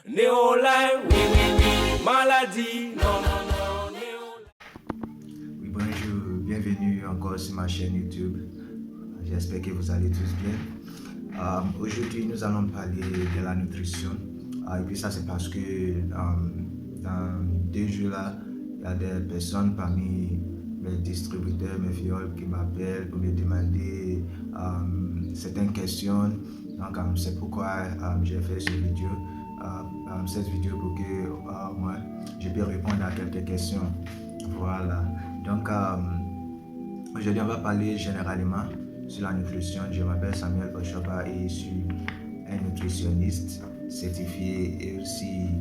Néolin, oui, oui, oui, maladie, non, non, non, Oui, bonjour, bienvenue encore sur ma chaîne YouTube. J'espère que vous allez tous bien. Aujourd'hui, nous allons parler de la nutrition. Et puis ça, c'est parce que dans 2 jours là, il y a des personnes parmi mes distributeurs, mes fioles qui m'appellent pour me demander certaines questions. Donc, c'est pourquoi j'ai fait cette vidéo pour que moi, je puisse répondre à quelques questions. Voilà. Donc, aujourd'hui, on va parler généralement sur la nutrition. Je m'appelle Samuel Bochoba et je suis un nutritionniste certifié et aussi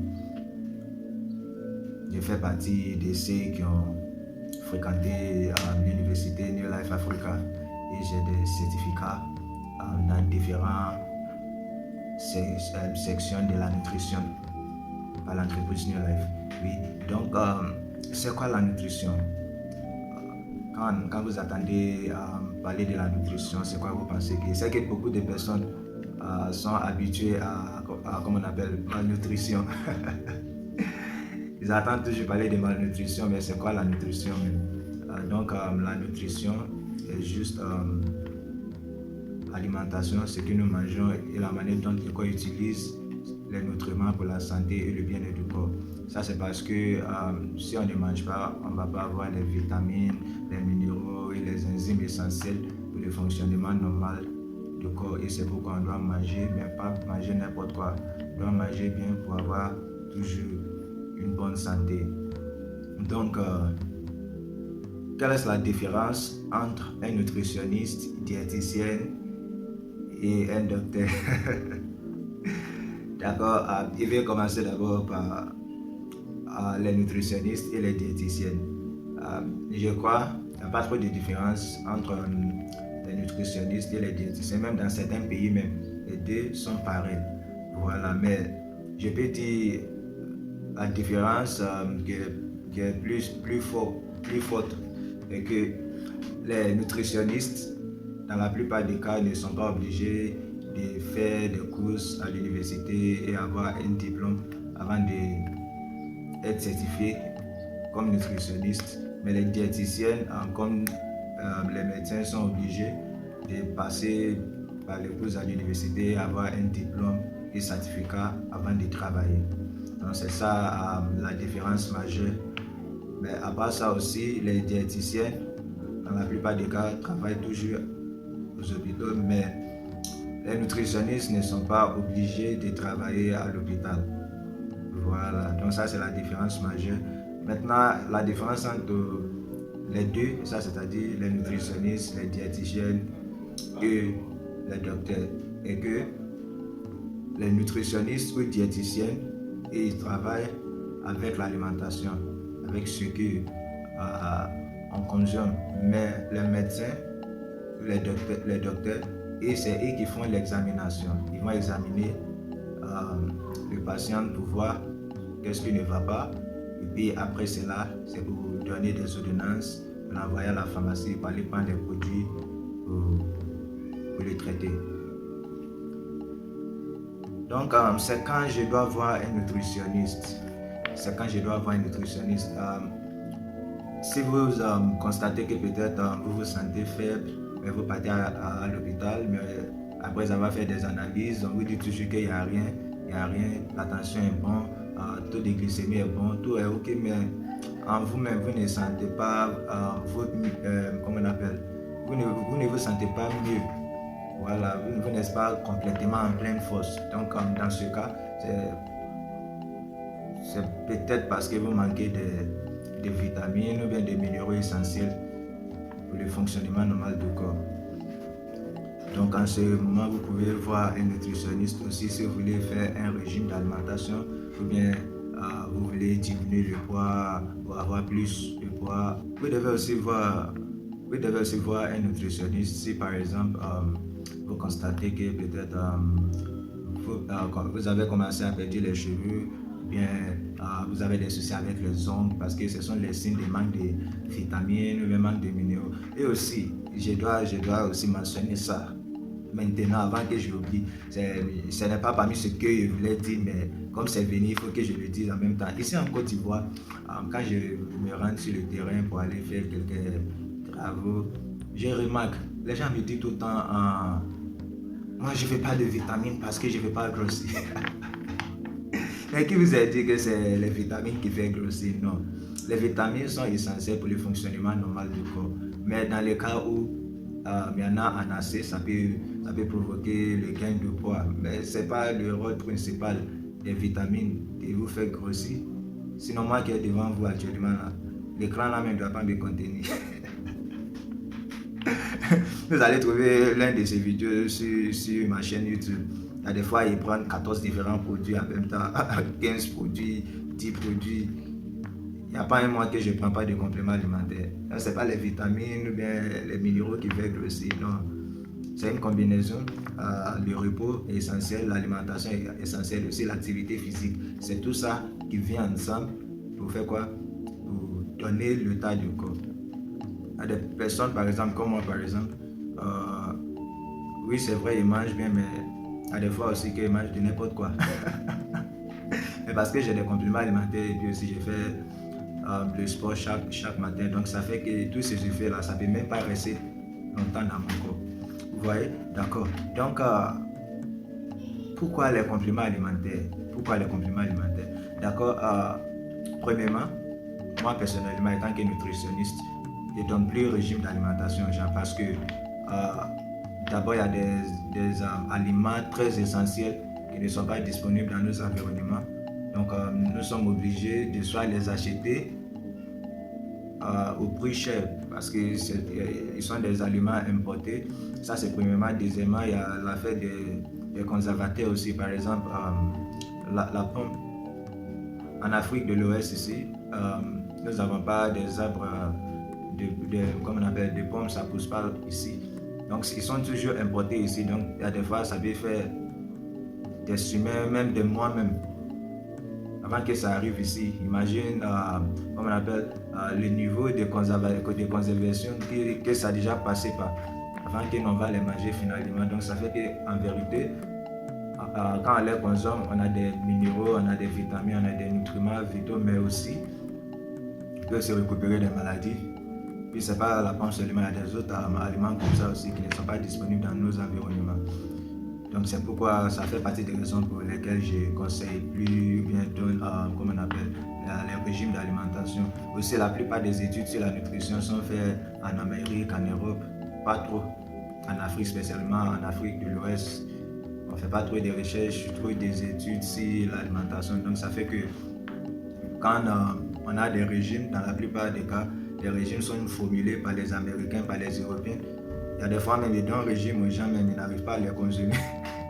je fais partie de ceux qui ont fréquenté l'université New Life Africa et j'ai des certificats dans différentes sections de la nutrition à l'entreprise New Life. Oui, donc c'est quoi la nutrition? Quand vous attendez parler de la nutrition, c'est quoi vous pensez que c'est que beaucoup de personnes sont habituées à comment on appelle, malnutrition. Ils attendent toujours parler de malnutrition, mais c'est quoi la nutrition même? Donc la nutrition est juste l'alimentation, ce que nous mangeons et la manière dont le corps utilise les nutriments pour la santé et le bien-être du corps. Ça, c'est parce que si on ne mange pas, on ne va pas avoir les vitamines, les minéraux et les enzymes essentiels pour le fonctionnement normal du corps. Et c'est pourquoi on doit manger, mais pas manger n'importe quoi. On doit manger bien pour avoir toujours une bonne santé. Donc, quelle est la différence entre un nutritionniste, diététicien et un docteur? D'accord, je vais commencer d'abord par les nutritionnistes et les diététiciennes. Je crois qu'il n'y a pas trop de différence entre les nutritionnistes et les diététiciens, même dans certains pays même, les deux sont pareils. Voilà, mais je peux dire la différence qui est plus forte est que les nutritionnistes, dans la plupart des cas, ne sont pas obligés de faire des courses à l'université et avoir un diplôme avant d'être certifié comme nutritionniste. Mais les diététiciennes, comme les médecins, sont obligés de passer par les courses à l'université, avoir un diplôme et certificat avant de travailler. Donc c'est ça la différence majeure. Mais à part ça aussi, les diététiciens, dans la plupart des cas, travaillent toujours aux hôpitaux, mais les nutritionnistes ne sont pas obligés de travailler à l'hôpital. Voilà, donc ça c'est la différence majeure. Maintenant, la différence entre les deux, ça c'est-à-dire les nutritionnistes, les diététiciennes et les docteurs, est que les nutritionnistes ou diététiciennes, ils travaillent avec l'alimentation, avec ce qu'on consomme. Mais les médecins, les docteurs, et c'est eux qui font l'examination. Ils vont examiner le patient pour voir qu'est-ce qui ne va pas. Et puis après cela, c'est pour donner des ordonnances, pour l'envoyer à la pharmacie, pour aller prendre des produits pour les traiter. Donc c'est quand je dois voir un nutritionniste. Si vous constatez que peut-être vous vous sentez faible, mais vous partez à l'hôpital, mais après avoir fait des analyses, on vous dit toujours qu'il n'y a rien, la tension est bon, taux de glycémie est bon, tout est ok, mais en vous-même, vous ne sentez pas, vous ne vous sentez pas mieux. Voilà, vous n'êtes pas complètement en pleine force. Donc dans ce cas, c'est peut-être parce que vous manquez de vitamines ou bien de minéraux essentiels pour le fonctionnement normal du corps. Donc en ce moment, vous pouvez voir un nutritionniste aussi si vous voulez faire un régime d'alimentation ou bien vous voulez diminuer le poids ou avoir plus de poids. Vous devez aussi voir un nutritionniste si par exemple vous constatez que peut-être vous avez commencé à perdre les cheveux, bien vous avez des soucis avec les ongles parce que ce sont les signes de manque de vitamines ou de manque de minéraux. Et aussi, je dois aussi mentionner ça maintenant avant que j'oublie. Ce n'est pas parmi ce que je voulais dire, mais comme c'est venu, il faut que je le dise en même temps. Ici en Côte d'Ivoire, quand je me rends sur le terrain pour aller faire quelques travaux, je remarque, les gens me disent tout le temps, moi je ne fais pas de vitamines parce que je ne veux pas grossir. Mais qui vous a dit que c'est les vitamines qui font grossir? Non. Les vitamines sont essentielles pour le fonctionnement normal du corps. Mais dans les cas où il y en a en assez, ça peut provoquer le gain de poids. Mais ce n'est pas le rôle principal des vitamines qui vous fait grossir. Sinon, moi qui est devant vous actuellement, l'écran là même ne doit pas me contenir. Vous allez trouver l'un de ces vidéos sur ma chaîne YouTube. Il y a des fois, ils prennent 14 différents produits en même temps, 15 produits, 10 produits. Il n'y a pas un mois que je ne prends pas de compléments alimentaires. Ce n'est pas les vitamines ou bien les minéraux qui font grossir, non. C'est une combinaison. Le repos est essentiel, l'alimentation est essentielle, aussi l'activité physique. C'est tout ça qui vient ensemble pour faire quoi? Pour donner le tas du corps. Il y a des personnes, par exemple, comme moi, par exemple, oui, c'est vrai, ils mangent bien, mais il y a des fois aussi qu'ils mangent de n'importe quoi. Mais parce que j'ai des compléments alimentaires et puis aussi je fais le sport chaque matin. Donc ça fait que tous ces effets-là, ça ne peut même pas rester longtemps dans mon corps. Vous voyez? D'accord. Donc, pourquoi les compléments alimentaires? Pourquoi les compléments alimentaires? D'accord. Premièrement, moi personnellement, étant que nutritionniste, je ne donne plus le régime d'alimentation aux gens parce que d'abord, il y a des aliments très essentiels qui ne sont pas disponibles dans nos environnements. Donc, nous sommes obligés de soit les acheter au prix cher parce qu'ils sont des aliments importés. Ça, c'est premièrement. Deuxièmement, il y a l'affaire des conservateurs aussi. Par exemple, la pomme. En Afrique de l'Ouest ici, nous n'avons pas des arbres comme on appelle des pommes, ça ne pousse pas ici. Donc, ils sont toujours importés ici. Donc, il y a des fois, ça peut faire des semaines, même des mois même, avant que ça arrive ici. Imagine, comme on appelle, le niveau de conservation que ça a déjà passé par, avant qu'on va les manger finalement. Donc, ça fait qu'en vérité, quand on les consomme, on a des minéraux, on a des vitamines, on a des nutriments vitaux, mais aussi, on peut se récupérer des maladies. Puis c'est pas la pomme seulement, il y a des autres aliments comme ça aussi qui ne sont pas disponibles dans nos environnements. Donc c'est pourquoi ça fait partie des raisons pour lesquelles je conseille plus bien comme on appelle, les régimes d'alimentation. Aussi la plupart des études sur la nutrition sont faites en Amérique, en Europe, pas trop. En Afrique spécialement, en Afrique de l'Ouest, on ne fait pas trop de recherches, trop des études sur l'alimentation. Donc ça fait que quand on a des régimes, dans la plupart des cas, les régimes sont formulés par les Américains, par les Européens. Il y a des fois même ils donnent un régime aux gens, mais ils n'arrivent pas à les consommer.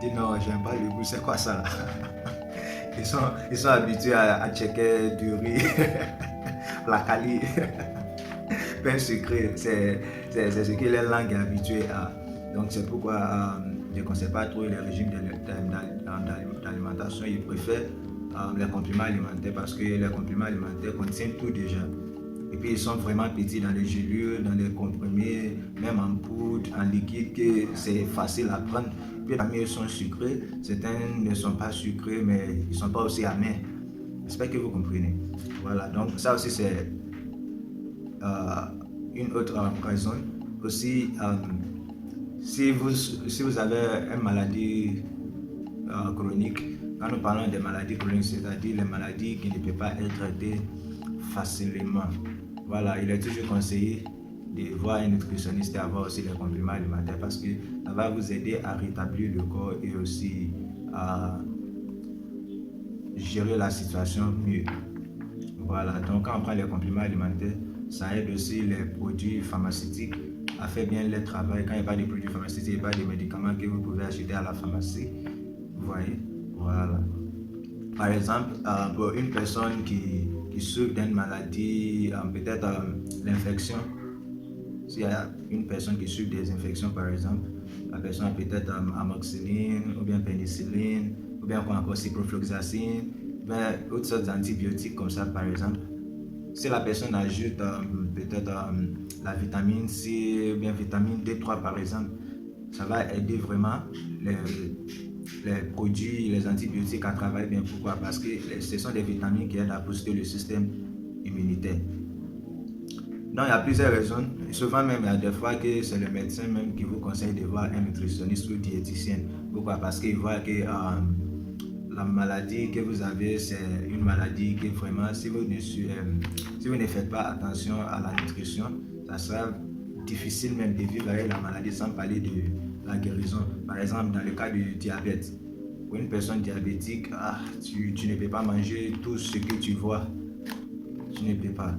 Ils disent non, j'aime pas le goût, c'est quoi ça là? Ils sont habitués à checker du riz, la cali, pain sucré. C'est ce que les langues est habituée à. Donc c'est pourquoi je ne conseille pas trop les régimes d'alimentation. Ils préfèrent les compléments alimentaires parce que les compléments alimentaires contiennent tout déjà. Et puis ils sont vraiment petits dans les gélules, dans les comprimés, même en poudre, en liquide, que c'est facile à prendre. Puis parmi eux sont sucrés, certains ne sont pas sucrés, mais ils ne sont pas aussi amers. J'espère que vous comprenez. Voilà, donc ça aussi c'est une autre raison. Aussi, si vous avez une maladie chronique, quand nous parlons des maladies chroniques, c'est-à-dire les maladies qui ne peuvent pas être traitées facilement. Voilà, il est toujours conseillé de voir un nutritionniste et avoir aussi des compléments alimentaires parce que ça va vous aider à rétablir le corps et aussi à gérer la situation mieux. Voilà, donc quand on prend les compléments alimentaires, ça aide aussi les produits pharmaceutiques à faire bien leur travail. Quand il n'y a pas de produits pharmaceutiques, il n'y a pas de médicaments que vous pouvez acheter à la pharmacie. Vous voyez? Voilà. Par exemple, pour une personne qui souffre d'une maladie, peut-être l'infection, s'il y a une personne qui souffre des infections par exemple, la personne a peut-être amoxicilline, ou bien pénicilline, ou bien encore ciprofloxacine, ou bien autres sortes d'antibiotiques comme ça par exemple. Si la personne ajoute peut-être la vitamine C, ou bien vitamine D3 par exemple, ça va aider vraiment les produits, les antibiotiques à travailler bien. Pourquoi? Parce que ce sont des vitamines qui aident à booster le système immunitaire. Donc, il y a plusieurs raisons. Souvent même, il y a des fois que c'est le médecin même qui vous conseille de voir un nutritionniste ou diététicien. Pourquoi? Parce qu'il voit que la maladie que vous avez, c'est une maladie que vraiment, si vous ne faites pas attention à la nutrition, ça sera difficile même de vivre avec la maladie sans parler de la guérison. Par exemple, dans le cas du diabète, pour une personne diabétique, tu ne peux pas manger tout ce que tu vois. Tu ne peux pas.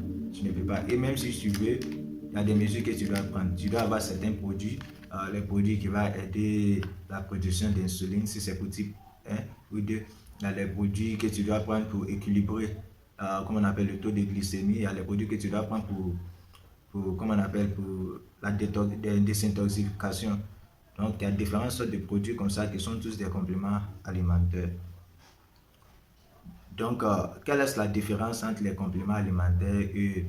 Et même si tu veux, il y a des mesures que tu dois prendre. Tu dois avoir certains produits, les produits qui vont aider la production d'insuline, si c'est pour type 1 ou 2. Il y a les produits que tu dois prendre pour équilibrer, comme on appelle le taux de glycémie. Il y a les produits que tu dois prendre pour la désintoxication. Donc, il y a différentes sortes de produits comme ça qui sont tous des compléments alimentaires. Donc, quelle est la différence entre les compléments alimentaires et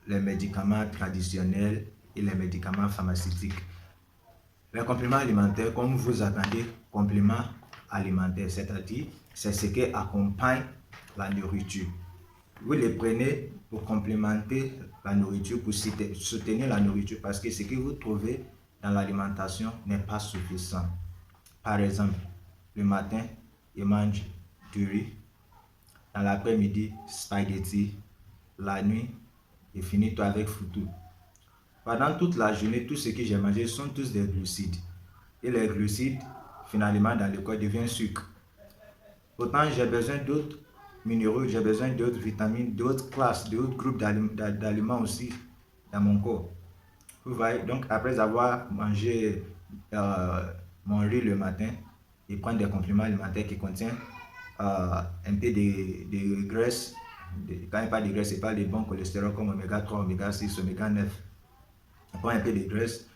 les médicaments traditionnels et les médicaments pharmaceutiques? Les compléments alimentaires, comme vous attendez, compléments alimentaires, c'est-à-dire c'est ce qui accompagne la nourriture. Vous les prenez pour complémenter la nourriture, pour soutenir la nourriture, parce que ce que vous trouvez dans l'alimentation n'est pas suffisant. Par exemple, le matin, il mange du riz, dans l'après-midi, spaghetti, la nuit, il finit tout avec foutu. Pendant toute la journée, tout ce que j'ai mangé sont tous des glucides. Et les glucides, finalement, dans le corps, deviennent sucre. Pourtant, j'ai besoin d'autres minéraux, j'ai besoin d'autres vitamines, d'autres classes, d'autres groupes d'aliments aussi dans mon corps. Vous voyez, donc après avoir mangé mon riz le matin, je prends des compléments alimentaires qui contiennent un peu de graisse. Quand il parle de graisse, il parle de bon cholestérol comme oméga 3, oméga 6, oméga 9. On prend un peu de graisse,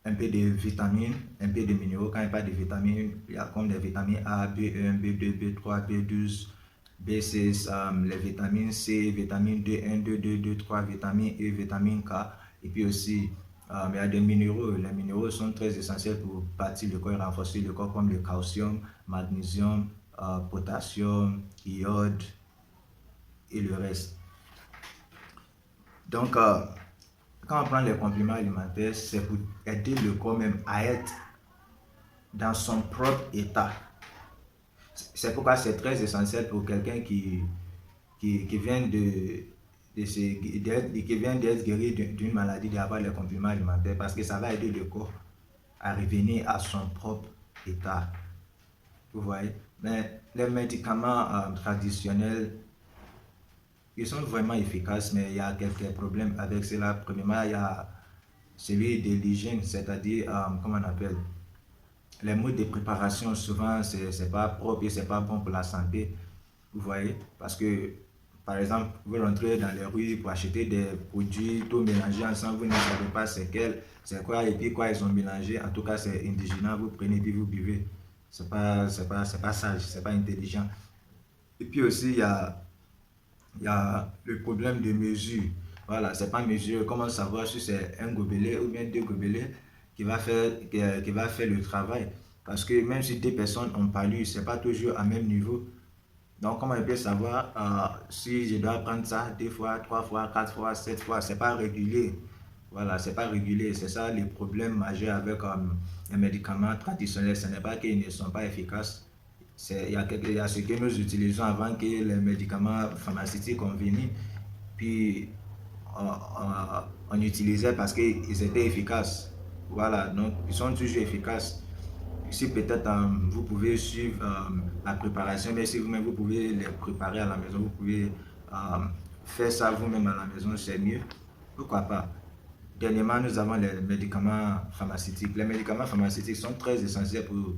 un peu de vitamines, un peu de minéraux. Quand il parle de vitamines, il y a comme des vitamines A, B1, B2, B3, B12, B6, les vitamines C, vitamine D1, D2, D3, vitamine E, vitamine K. Et puis aussi, il y a des minéraux. Les minéraux sont très essentiels pour bâtir le corps et renforcer le corps, comme le calcium, magnésium, potassium, iode et le reste. Donc, quand on prend les compléments alimentaires, c'est pour aider le corps même à être dans son propre état. C'est pourquoi c'est très essentiel pour quelqu'un qui vient d'être guéri d'une maladie d'avoir les compléments alimentaires, parce que ça va aider le corps à revenir à son propre état. Vous voyez? Mais les médicaments traditionnels, ils sont vraiment efficaces, mais il y a quelques problèmes avec cela. Premièrement, il y a celui de l'hygiène, c'est-à-dire, comment on appelle, les modes de préparation, souvent, c'est pas propre et c'est pas bon pour la santé. Vous voyez? Parce que, par exemple, vous rentrez dans les rues pour acheter des produits tout mélangés ensemble, vous ne savez pas c'est quoi et puis quoi ils ont mélangé. En tout cas, c'est indigénant, vous prenez puis vous buvez. C'est pas sage, c'est pas intelligent. Et puis aussi, il y a le problème de mesure. Voilà, c'est pas mesuré. Comment savoir si c'est un gobelet ou bien deux gobelets qui va faire le travail? Parce que même si deux personnes ont palu, c'est pas toujours à même niveau. Donc, comment je peux savoir si je dois prendre ça 2 fois, 3 fois, 4 fois, 7 fois? C'est pas régulier. Voilà, c'est pas régulier. C'est ça le problème majeur avec les médicaments traditionnels. Ce n'est pas qu'ils ne sont pas efficaces. Il y a ce que nous utilisons avant que les médicaments pharmaceutiques ont venu. Puis, on utilisait parce qu'ils étaient efficaces. Voilà, donc ils sont toujours efficaces. Si peut-être vous pouvez suivre la préparation, mais si vous-même vous pouvez les préparer à la maison, vous pouvez faire ça vous-même à la maison, c'est mieux. Pourquoi pas? Dernièrement, nous avons les médicaments pharmaceutiques. Les médicaments pharmaceutiques sont très essentiels pour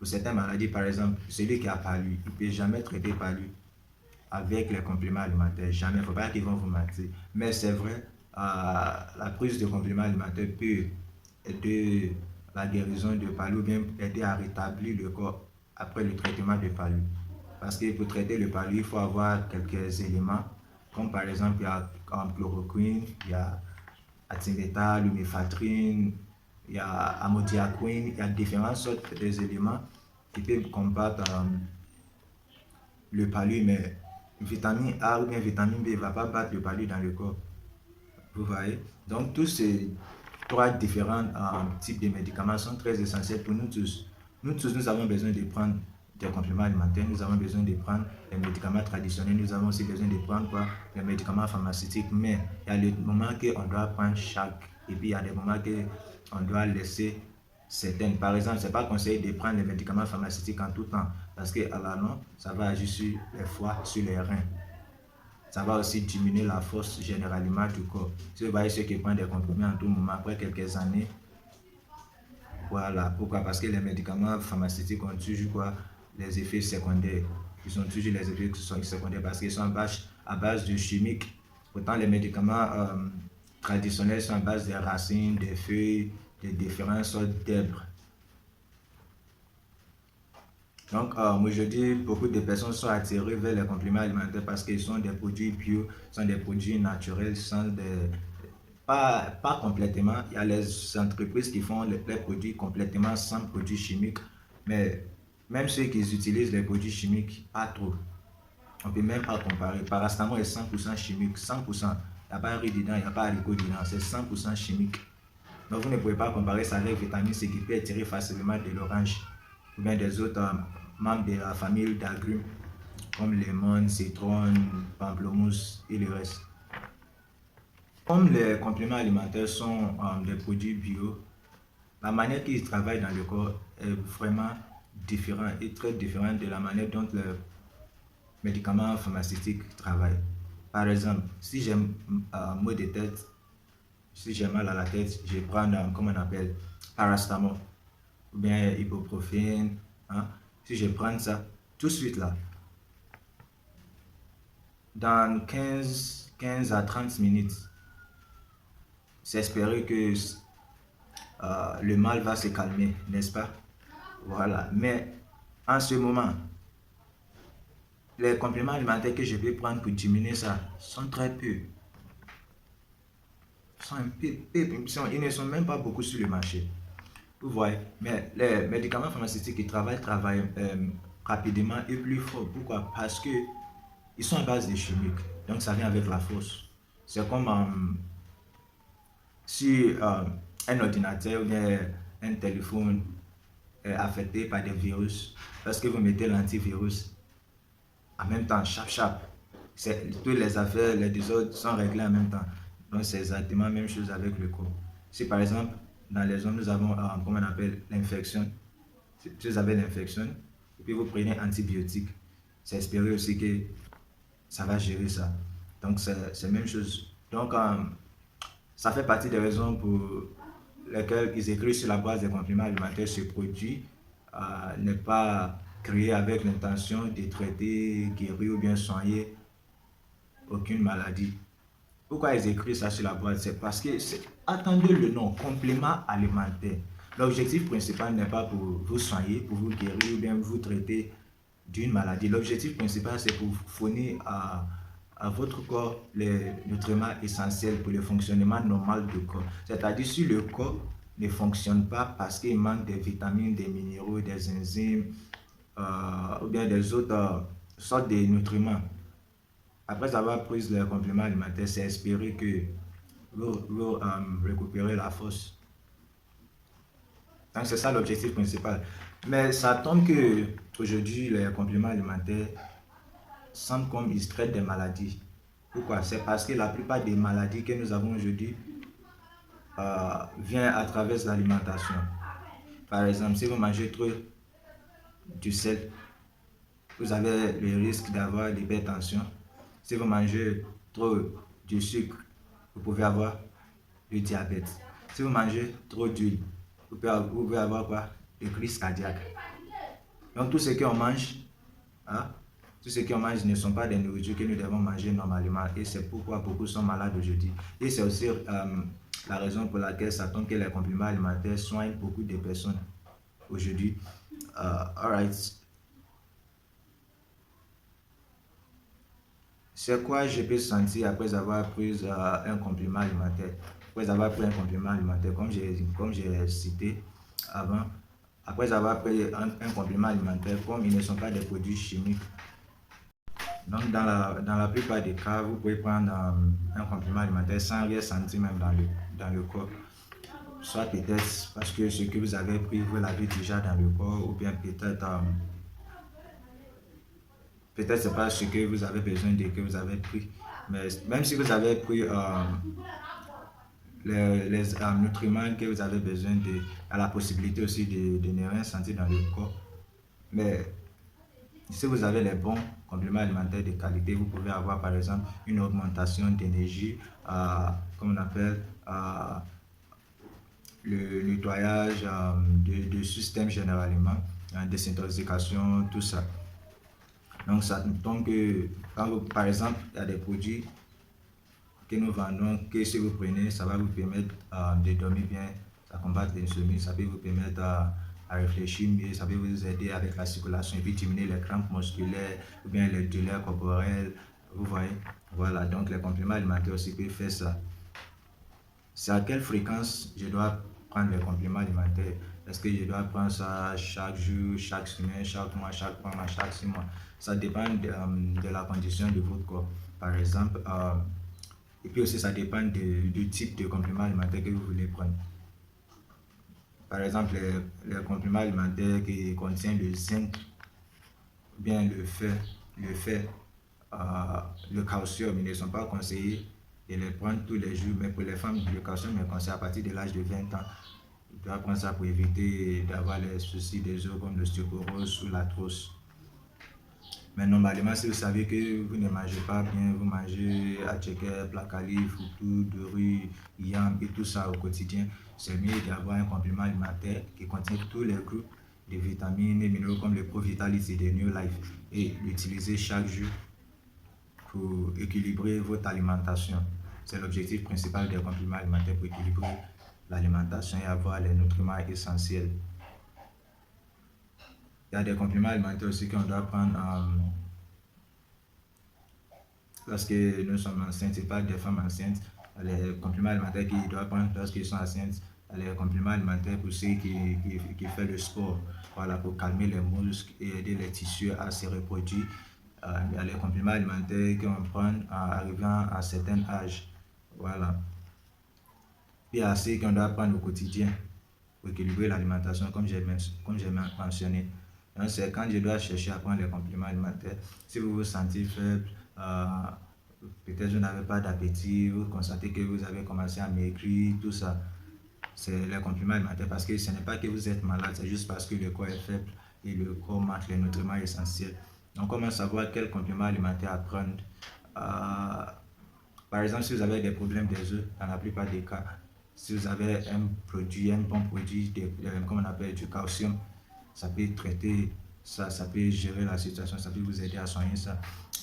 certaines maladies. Par exemple, celui qui a palu, il ne peut jamais traiter palu avec les compléments alimentaires. Jamais. Il ne faut pas qu'ils vont vous mentir. Mais c'est vrai, la prise de compléments alimentaires peut aider la guérison de palu ou bien aider à rétablir le corps après le traitement de palu. Parce que pour traiter le palu, il faut avoir quelques éléments, comme par exemple, il y a chloroquine, il y a atimétal, lumefantrine, il y a amodiaquine, il y a différentes sortes d'éléments qui peuvent combattre le palu, mais vitamine A ou bien vitamine B ne va pas battre le palu dans le corps. Vous voyez? Donc, tous ces trois différents types de médicaments sont très essentiels pour nous tous. Nous tous, nous avons besoin de prendre des compléments alimentaires, nous avons besoin de prendre les médicaments traditionnels, nous avons aussi besoin de prendre quoi? Les médicaments pharmaceutiques, mais il y a des moments qu'on doit prendre chaque, et puis il y a des moments qu'on doit laisser certaines. Par exemple, ce n'est pas conseillé de prendre les médicaments pharmaceutiques en tout temps, parce qu'à la longue, ça va agir sur les foies, sur les reins. Ça va aussi diminuer la force généralement du corps. Si vous voyez ceux qui prennent des comprimés en tout moment, après quelques années, voilà. Pourquoi? Parce que les médicaments pharmaceutiques ont toujours quoi? Les effets secondaires. Ils ont toujours les effets secondaires parce qu'ils sont à base de chimiques. Pourtant, les médicaments traditionnels sont à base des racines, des feuilles, de différentes sortes d'herbes. Donc, aujourd'hui, beaucoup de personnes sont attirées vers les compléments alimentaires parce qu'ils sont des produits bio, sont des produits naturels, pas complètement. Il y a les entreprises qui font les produits complètement sans produits chimiques, mais même ceux qui utilisent les produits chimiques, pas trop. On ne peut même pas comparer. Paracétamol est 100% chimique, 100%. Il n'y a pas un riz dedans, il n'y a pas un haricot dedans, c'est 100% chimique. Donc, vous ne pouvez pas comparer ça avec vitamine C qui peut être tiré facilement de l'orange ou bien des autres membres de la famille d'agrumes comme lemon, citron, pamplemousse et le reste. Comme les compléments alimentaires sont des produits bio, la manière qu'ils travaillent dans le corps est vraiment différente et très différente de la manière dont les médicaments pharmaceutiques travaillent. Par exemple, si j'ai un maux de tête, si j'ai mal à la tête, je prends, comment on appelle, paracétamol ou bien ibuprofène. Hein? Si je prends ça, tout de suite là, dans 15 à 30 minutes, c'est espérer que le mal va se calmer, n'est-ce pas? Voilà. Mais en ce moment, les compléments alimentaires que je vais prendre pour diminuer ça sont très peu. Ils ne sont même pas beaucoup sur le marché. Vous voyez, mais les médicaments pharmaceutiques qui travaillent rapidement et plus fort. Pourquoi? Parce que ils sont à base de chimiques. Donc ça vient avec la force. C'est comme si un ordinateur ou bien un téléphone est affecté par des virus. Lorsque vous mettez l'antivirus, en même temps, toutes les affaires, les désordres sont réglés en même temps. Donc c'est exactement la même chose avec le corps. Si par exemple, dans les zones, nous avons, comment on appelle, l'infection. Si vous avez l'infection, et puis vous prenez antibiotiques, c'est espérer aussi que ça va gérer ça. Donc c'est la même chose. Donc ça fait partie des raisons pour lesquelles ils écrivent sur la base des compléments alimentaires ce produit n'est pas créé avec l'intention de traiter, guérir ou bien soigner aucune maladie. Pourquoi ils écrivent ça sur la boîte? C'est parce que, attendez le nom, complément alimentaire. L'objectif principal n'est pas pour vous soigner, pour vous guérir ou bien vous traiter d'une maladie. L'objectif principal, c'est pour fournir à votre corps les nutriments essentiels pour le fonctionnement normal du corps. C'est-à-dire si le corps ne fonctionne pas parce qu'il manque des vitamines, des minéraux, des enzymes ou bien des autres sortes de nutriments. Après avoir pris le complément alimentaire, c'est espérer que vous récupérez la force. Donc c'est ça l'objectif principal. Mais ça tombe que aujourd'hui les compléments alimentaires semblent comme ils traitent des maladies. Pourquoi? C'est parce que la plupart des maladies que nous avons aujourd'hui viennent à travers l'alimentation. Par exemple, si vous mangez trop du sel, vous avez le risque d'avoir l'hypertension. Si vous mangez trop de sucre, vous pouvez avoir le diabète. Si vous mangez trop d'huile, vous pouvez avoir quoi? Le crise cardiaque. Donc tout ce qu'on mange, tout ce qu'on mange ne sont pas des nourritures que nous devons manger normalement. Et c'est pourquoi beaucoup sont malades aujourd'hui. Et c'est aussi la raison pour laquelle ça tombe que les compléments alimentaires soignent beaucoup de personnes aujourd'hui. Alright. C'est quoi je peux sentir après avoir pris un complément alimentaire? après avoir pris un complément alimentaire, comme j'ai cité avant, après avoir pris un complément alimentaire, comme ils ne sont pas des produits chimiques, donc dans la plupart des cas, vous pouvez prendre un complément alimentaire sans rien sentir même dans le corps. Soit peut-être parce que ce que vous avez pris, vous l'avez déjà dans le corps, ou bien peut-être c'est pas ce que vous avez besoin de que vous avez pris. Mais même si vous avez pris les nutriments que vous avez besoin de, à la possibilité aussi de ne rien sentir dans le corps. Mais si vous avez les bons compléments alimentaires de qualité, vous pouvez avoir par exemple une augmentation d'énergie, comme on appelle le nettoyage de système généralement, désintoxication, tout ça. Donc ça tombe que, par exemple, il y a des produits que nous vendons, que si vous prenez, ça va vous permettre de dormir bien, ça combat l'insomnie, ça peut vous permettre à réfléchir mieux, ça peut vous aider avec la circulation et puis diminuer les crampes musculaires ou bien les douleurs corporelles, vous voyez. Voilà, donc les compléments alimentaires aussi peuvent faire ça. C'est à quelle fréquence je dois prendre les compléments alimentaires? Est-ce que je dois prendre ça chaque jour, chaque semaine, chaque mois, chaque 3 mois, chaque 6 mois? Ça dépend de la condition de votre corps. Par exemple, et puis aussi ça dépend du type de complément alimentaire que vous voulez prendre. Par exemple, les compléments alimentaires qui contiennent le zinc, bien le calcium, ils ne sont pas conseillés de les prendre tous les jours, mais pour les femmes, le calcium est conseillé à partir de l'âge de 20 ans. Ils doivent prendre ça pour éviter d'avoir les soucis des os comme l'ostéoporose ou l'arthrose. Mais normalement, si vous savez que vous ne mangez pas bien, vous mangez attiéké, placali, foutou, doré, yam et tout ça au quotidien, c'est mieux d'avoir un complément alimentaire qui contient tous les groupes de vitamines et minéraux comme le Pro-Vitalis et le New Life et l'utiliser chaque jour pour équilibrer votre alimentation. C'est l'objectif principal des compléments alimentaires pour équilibrer l'alimentation et avoir les nutriments essentiels. Il y a des compléments alimentaires aussi qu'on doit prendre lorsque nous sommes enceintes, pas des femmes enceintes. Les compléments alimentaires qu'ils doivent prendre lorsqu'ils sont enceintes. Les compléments alimentaires pour ceux qui font le sport, voilà, pour calmer les muscles et aider les tissus à se reproduire. Il y a les compléments alimentaires qu'on prend en arrivant à un certain âge. Voilà. Puis il y a ceux qu'on doit prendre au quotidien pour équilibrer l'alimentation, comme j'ai mentionné. C'est quand je dois chercher à prendre les compléments alimentaires. Si vous vous sentez faible, peut-être vous n'avez pas d'appétit, vous constatez que vous avez commencé à maigrir, tout ça, c'est les compléments alimentaires. Parce que ce n'est pas que vous êtes malade, c'est juste parce que le corps est faible et le corps manque les nutriments essentiels. Donc comment savoir quel complément alimentaire à prendre? Par exemple, si vous avez des problèmes des os, dans la plupart des cas, si vous avez un bon produit, comme on appelle du calcium, ça peut traiter ça, ça peut gérer la situation, ça peut vous aider à soigner ça.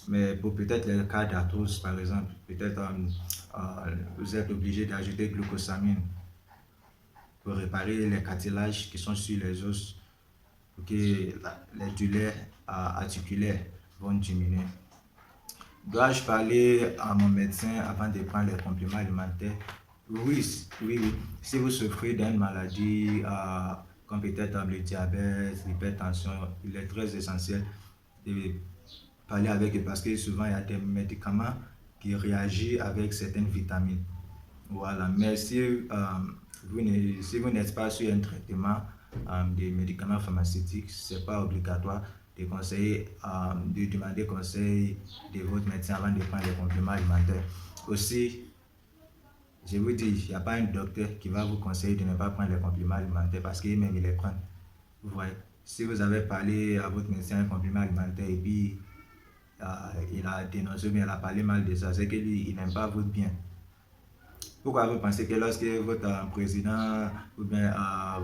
Mais pour peut-être les cas d'arthrose, par exemple, peut-être vous êtes obligé d'ajouter glucosamine pour réparer les cartilages qui sont sur les os, pour que les douleurs articulaires vont diminuer. Dois-je parler à mon médecin avant de prendre les compléments alimentaires? Oui. Si vous souffrez d'une maladie, comme peut-être le diabète, l'hypertension, il est très essentiel de parler avec eux parce que souvent il y a des médicaments qui réagissent avec certaines vitamines. Voilà. Mais si vous n'êtes pas sur un traitement des médicaments pharmaceutiques, ce n'est pas obligatoire de demander conseil de votre médecin avant de prendre les compléments alimentaires. Aussi, je vous dis, il n'y a pas un docteur qui va vous conseiller de ne pas prendre les compléments alimentaires parce qu'il-même il les prend. Vous voyez, si vous avez parlé à votre médecin un complément alimentaire et puis il a dénoncé, mais il a parlé mal de ça, c'est que lui, il n'aime pas votre bien. Pourquoi vous pensez que lorsque votre président ou bien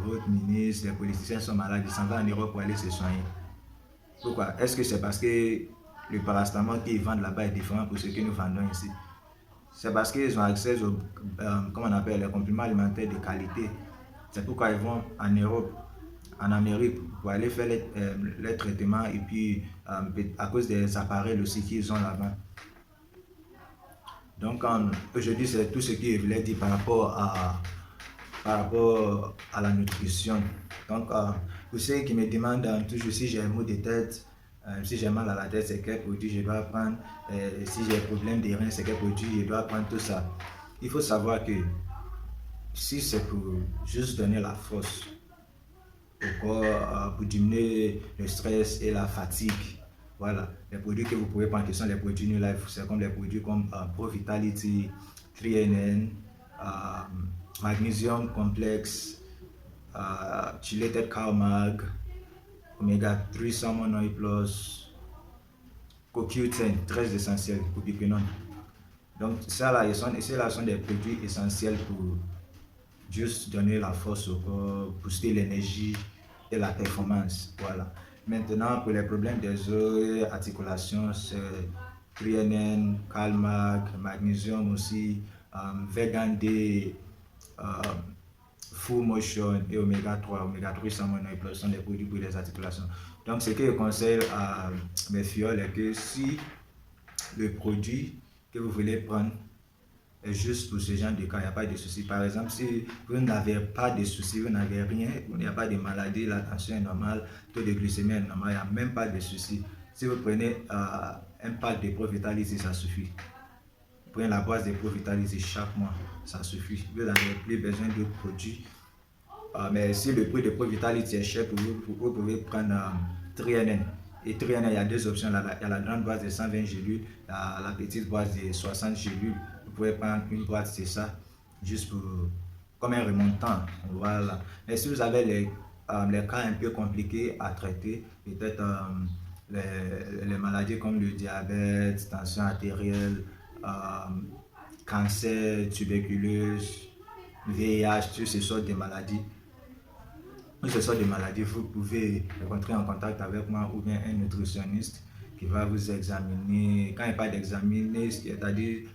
votre ministre, les politiciens sont malades, ils s'en vont en Europe pour aller se soigner? Pourquoi? Est-ce que c'est parce que le paracétamol qu'ils vendent là-bas est différent pour ce que nous vendons ici? C'est parce qu'ils ont accès aux comment on appelle, les compléments alimentaires de qualité. C'est pourquoi ils vont en Europe, en Amérique, pour aller faire les traitements et puis à cause des appareils aussi qu'ils ont là-bas. Donc aujourd'hui, c'est tout ce que je voulais dire par rapport à la nutrition. Donc pour ceux qui me demandent toujours si j'ai un mot de tête, si j'ai mal à la tête, c'est quel produit je dois prendre, si j'ai un problème de reins, c'est quel produit je dois prendre, tout ça. Il faut savoir que si c'est pour juste donner la force au corps, pour diminuer le stress et la fatigue, voilà, les produits que vous pouvez prendre, qui sont les produits New Life, c'est comme les produits comme Pro Vitality, 3NN, Magnesium Complex, Chelated Cow Mag, Omega 3 Salmon Oil Plus, CoQ10, très essentiel pour Biquinone. Donc ça là, ceux-là sont des produits essentiels pour juste donner la force au corps, booster l'énergie et la performance. Voilà. Maintenant, pour les problèmes des os, articulations, c'est 3NN, Calmag, Magnesium aussi, Vegan D, Full Motion et Oméga 3. Oméga 3 sans monohypose sont des produits pour les articulations. Donc, ce que je conseille à mes fioles est que si le produit que vous voulez prendre est juste pour ce genre de cas, il n'y a pas de souci. Par exemple, si vous n'avez pas de soucis, vous n'avez rien, il n'y a pas de maladie, la tension est normale, le taux de glycémie est normal, il n'y a même pas de soucis. Si vous prenez un pack de Pro Vitality, ça suffit. Vous prenez la base de Pro Vitality chaque mois, ça suffit. Vous n'avez plus besoin d'autres produits. Mais si le prix de Pro Vitality est cher pour vous, vous pouvez prendre 3NN. Et 3NN, il y a deux options. Il y a la grande boîte de 120 gélules, la petite boîte de 60 gélules. Vous pouvez prendre une boîte, c'est ça, juste pour, comme un remontant. Voilà. Mais si vous avez les cas un peu compliqués à traiter, peut-être les maladies comme le diabète, tension artérielle, cancer, tuberculose, VIH, toutes ces sortes de maladies. Vous pouvez rentrer en contact avec moi ou bien un nutritionniste qui va vous examiner. Quand il parle d'examiner, c'est-à-dire,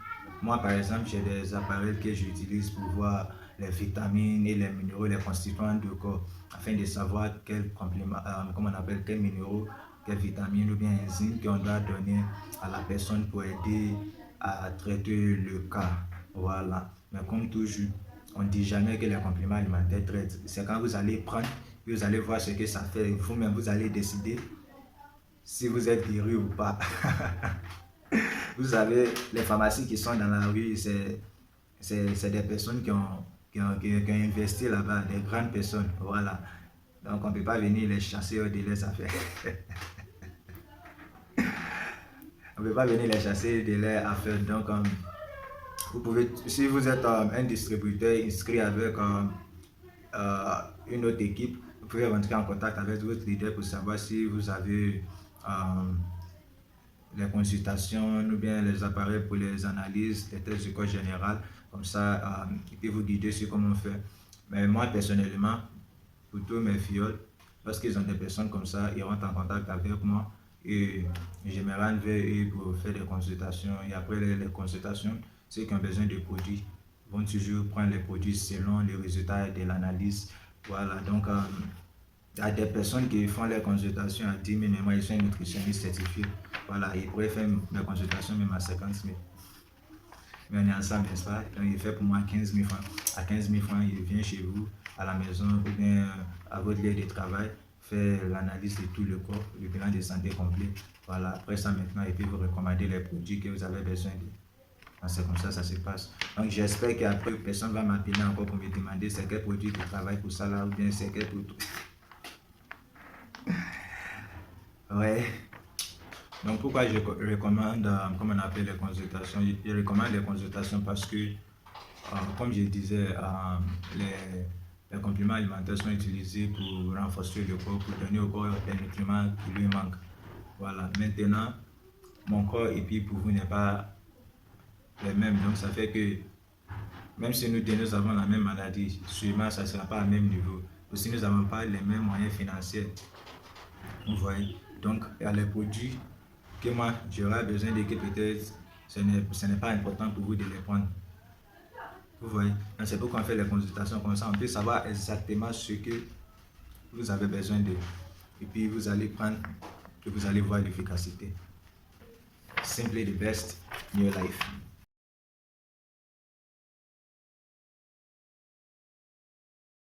moi par exemple, j'ai des appareils que j'utilise pour voir les vitamines et les minéraux, les constituants du corps, afin de savoir quel complément, comment on appelle, quels minéraux, quelles vitamines ou bien enzymes qu'on doit donner à la personne pour aider à traiter le cas. Voilà. Mais comme toujours, on ne dit jamais que les compléments alimentaires traitent. C'est quand vous allez prendre, vous allez voir ce que ça fait. Vous-même, vous allez décider si vous êtes guéri ou pas. Vous savez, les pharmacies qui sont dans la rue, c'est des personnes qui ont investi là-bas, des grandes personnes. Voilà. Donc, on ne peut pas venir les chasser de leurs affaires. On ne peut pas venir les chasser de leurs affaires. Donc, vous pouvez, si vous êtes un distributeur inscrit avec une autre équipe, vous pouvez rentrer en contact avec votre leader pour savoir si vous avez les consultations ou bien les appareils pour les analyses, les tests de corps général. Comme ça, il peut vous guider sur comment faire. Mais moi, personnellement, pour tous mes fioles, lorsqu'ils ont des personnes comme ça, ils rentrent en contact avec moi et je me rends vers eux pour faire des consultations. Et après les consultations, ceux qui ont besoin de produits vont toujours prendre les produits selon les résultats de l'analyse. Voilà, donc il y a des personnes qui font les consultations à 10 000, mais moi je suis un nutritionniste certifié. Voilà, ils pourraient faire mes consultations même à 50 000. Mais on est ensemble, n'est-ce pas? Donc il fait pour moi 15 000 francs. À 15 000 francs, il vient chez vous, à la maison ou bien à votre lieu de travail, faire l'analyse de tout le corps, le bilan de santé complet. Voilà, après ça maintenant, il peut vous recommander les produits que vous avez besoin de. C'est comme ça se passe. Donc j'espère qu'après personne va m'appeler encore pour me demander c'est quel produit tu travailles pour ça là ou bien c'est quel produit. Ouais. Donc pourquoi je recommande, comme on appelle les consultations, je recommande les consultations parce que, comme je disais, les compléments alimentaires sont utilisés pour renforcer le corps, pour donner au corps les nutriments qui lui manquent. Voilà. Maintenant, mon corps et puis pour vous n'est pas les mêmes. Donc ça fait que même si nous deux nous avons la même maladie, sûrement ça ne sera pas au même niveau. Aussi nous n'avons pas les mêmes moyens financiers. Vous voyez. Donc il y a les produits que moi j'aurai besoin de que peut-être ce n'est pas important pour vous de les prendre. Vous voyez. Donc c'est pourquoi on fait les consultations comme ça. On peut savoir exactement ce que vous avez besoin de. Et puis vous allez prendre et vous allez voir l'efficacité. Simply the best, New Life.